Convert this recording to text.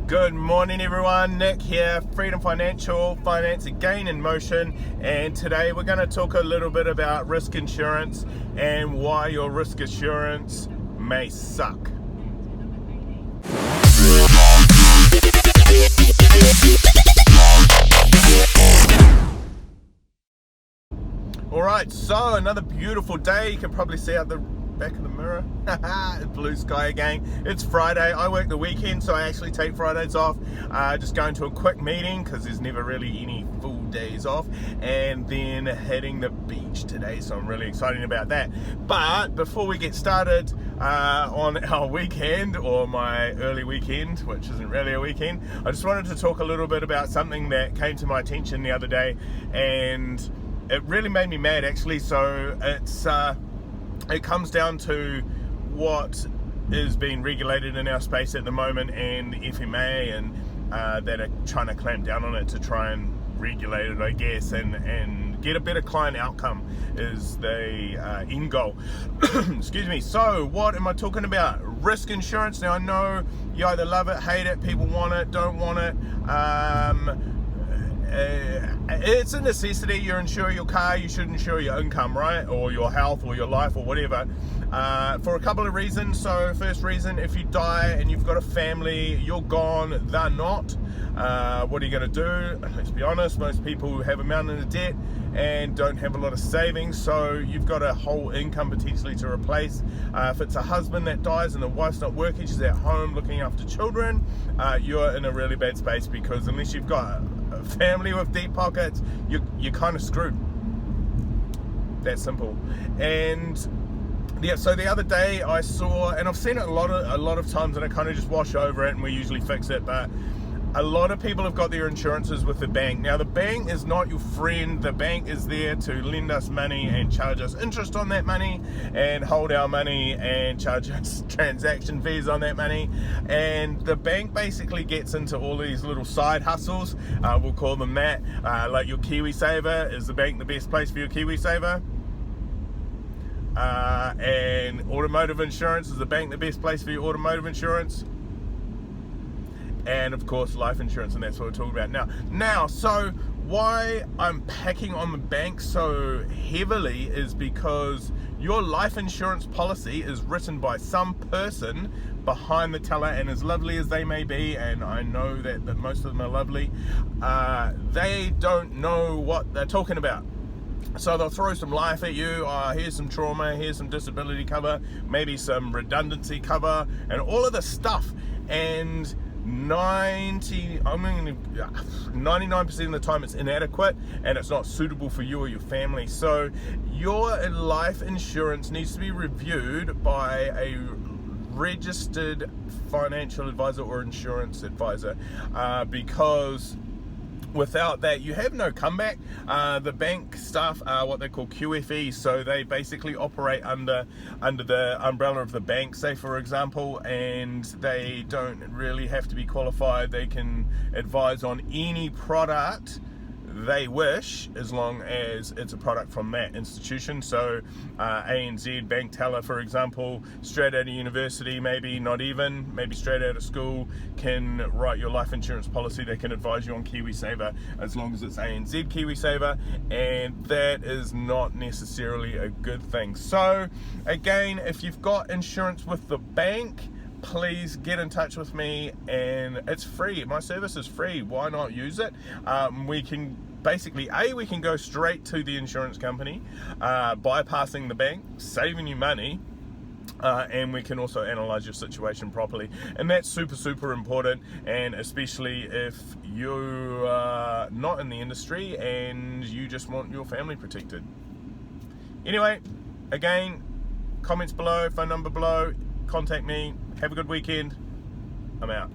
Good morning everyone, Nick here, Freedom Financial, Finance Again in Motion, and today we're going to talk a little bit about risk insurance and why your risk insurance may suck. Alright, so another beautiful day. You can probably see out the back of the mirror. Blue sky again. It's Friday. I work the weekend, so I actually take Fridays off. Just going to a quick meeting because there's never really any full days off, and then hitting the beach today, so I'm really excited about that. But before we get started on our weekend, or my early weekend, which isn't really a weekend, I just wanted to talk a little bit about something that came to my attention the other day, and it really made me mad actually. So it comes down to what is being regulated in our space at the moment, and FMA and that are trying to clamp down on it to try and regulate it, I guess, and get a better client outcome is the end goal. Excuse me. So what am I talking about? Risk insurance. Now I know you either love it, hate it, people want it, don't want it. It's a necessity. You insure your car, you should insure your income, right? Or your health or your life or whatever, for a couple of reasons. So first reason, if you die and you've got a family, you're gone, they're not. What are you going to do? Let's be honest, most people have a mountain of debt and don't have a lot of savings, so you've got a whole income potentially to replace. If it's a husband that dies and the wife's not working, she's at home looking after children, you're in a really bad space, because unless you've got a family with deep pockets, you're kind of screwed. That simple. And yeah, so the other day I saw, and I've seen it a lot of times, and I kind of just wash over it and we usually fix it, but a lot of people have got their insurances with the bank. Now the bank is not your friend. The bank is there to lend us money and charge us interest on that money, and hold our money and charge us transaction fees on that money. And the bank basically gets into all these little side hustles, we'll call them that, like your KiwiSaver. Is the bank the best place for your KiwiSaver? And automotive insurance, is the bank the best place for your automotive insurance? And of course life insurance, and that's what we're talking about now. So why I'm packing on the bank so heavily is because your life insurance policy is written by some person behind the teller, and as lovely as they may be, and I know that most of them are lovely, they don't know what they're talking about. So they'll throw some life at you. Here's some trauma, here's some disability cover, maybe some redundancy cover, and all of this stuff. And 99% of the time it's inadequate, and it's not suitable for you or your family. So your life insurance needs to be reviewed by a registered financial advisor or insurance advisor, because without that, you have no comeback. The bank staff are what they call QFEs, so they basically operate under the umbrella of the bank, say for example, and they don't really have to be qualified. They can advise on any product they wish, as long as it's a product from that institution. So ANZ bank teller, for example, straight out of university, maybe not even, maybe straight out of school, can write your life insurance policy. They can advise you on KiwiSaver, as long as it's ANZ KiwiSaver, and that is not necessarily a good thing. So again, if you've got insurance with the bank, please get in touch with me, and it's free. My service is free. Why not use it? We can basically, we can go straight to the insurance company, bypassing the bank, saving you money, and we can also analyze your situation properly. And that's super important, and especially if you're not in the industry and you just want your family protected. Anyway, again, comments below, phone number below, contact me. Have a good weekend. I'm out.